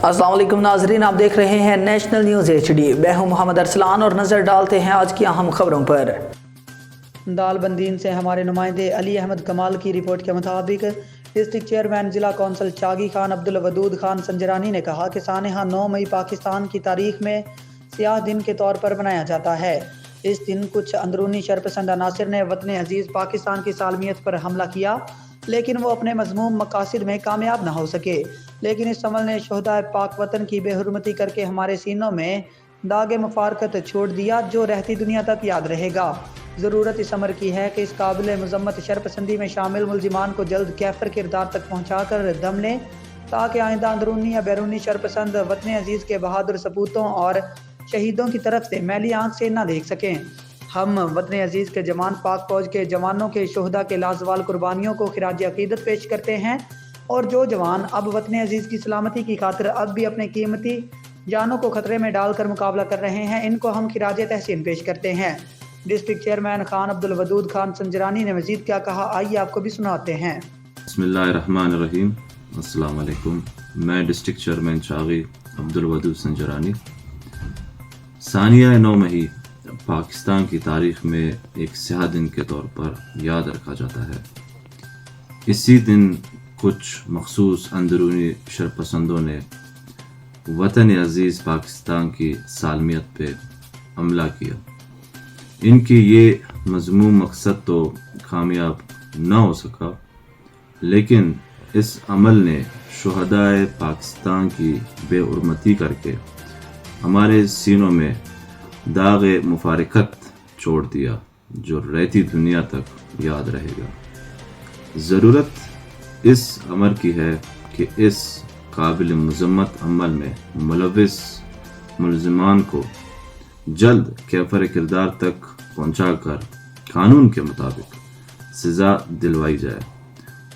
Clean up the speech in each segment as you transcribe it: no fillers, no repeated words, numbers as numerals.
अस्सलाम वालेकुम नाजरीन, आप देख रहे हैं नेशनल न्यूज़ HD। मैं हूं मोहम्मद अरसलान और नज़र डालते हैं आज की अहम खबरों पर। दालबंदीन से हमारे नुमाइंदे अली अहमद कमाल की रिपोर्ट के मुताबिक डिस्ट्रिक्ट चेयरमैन ज़िला कौंसल चागी खान अब्दुल वदूद खान संजरानी ने कहा कि सानहा 9 मई पाकिस्तान की तारीख में सियाह दिन के तौर पर मनाया जाता है। इस दिन कुछ अंदरूनी शरपसंद अनासिर ने वतन अजीज़ पाकिस्तान की सालमियत पर हमला किया, लेकिन वो अपने मज़मूम मकासद में कामयाब न हो सके। लेकिन इस अमल ने शोहदाए पाक वतन की बेहुरमती करके हमारे सीनों में दागे मुफारकत छोड़ दिया, जो रहती दुनिया तक याद रहेगा। ज़रूरत इस अमर की है कि इस काबिल मजम्मत शरपसंदी में शामिल मुलजिमान को जल्द कैफर किरदार तक पहुँचा कर दम लें, ताकि आइंदा अंदरूनी या बैरूनी शरपसंद वतन अजीज़ के बहादुर सपूतों और शहीदों की तरफ से मैली आंख से ना देख सकें। हम वतन अजीज़ के जवान पाक फौज के जवानों के शोहदा के लाजवाल कुर्बानियों को खिराज अकीदत पेश करते हैं, और जो जवान अब वतन अजीज़ की सलामती की खातिर अब भी अपने कीमती जानों को खतरे में डालकर मुकाबला कर रहे हैं, इनको हम खिराज तहसीन पेश करते हैं। डिस्ट्रिक्ट चेयरमैन खान अब्दुल वदूद खान संजरानी ने मजीद क्या कहा, आइए आपको भी सुनाते हैं। बिस्मिल्लाहिर्रहमानिर्रहीम। अस्सलाम वालेकुम। मैं डिस्ट्रिक्ट चेयरमैन चागी अब्दुल वदूद संजरानी। सानिया 9 मई पाकिस्तान की तारीख में एक स्याह दिन के तौर पर याद रखा जाता है। इसी दिन कुछ मखसूस अंदरूनी शरपसंदों ने वतन अजीज़ पाकिस्तान की सालमियत पे हमला किया। इनकी ये मज़मूम मकसद तो कामयाब न हो सका, लेकिन इस अमल ने शुहदाए पाकिस्तान की बेउरमती करके हमारे सीनों में दागे मुफारकत छोड़ दिया, जो रहती दुनिया तक याद रहेगा। ज़रूरत इस अमर की है कि इस काबिल मज़म्मत अमल में मुलविस मुलज़िमान को जल्द कैफर किरदार तक पहुँचाकर कानून के मुताबिक सज़ा दिलवाई जाए,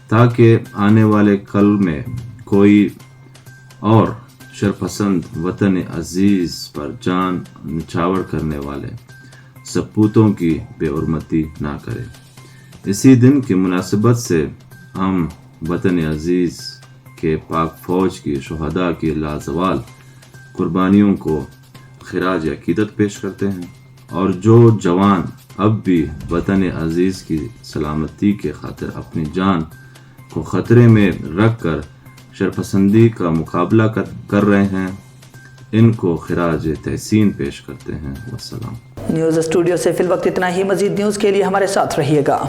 ताकि आने वाले कल में कोई और शरपसंद वतन अजीज़ पर जान निछावर करने वाले सपूतों की बेउरमती ना करे। इसी दिन की मुनासिबत से हम वतन अजीज़ के पाक फौज की शुहदा की लाजवाल कुर्बानियों को खिराज अकीदत पेश करते हैं, और जो जवान अब भी वतन अजीज़ की सलामती के खातिर अपनी जान को ख़तरे में रख कर शरपसंदी का मुकाबला कर रहे हैं, इनको खिराज तहसीन पेश करते हैं। वस्सलाम। न्यूज़ स्टूडियो से फिल वक्त इतना ही। मज़ीद न्यूज़ के लिए हमारे साथ रहिएगा।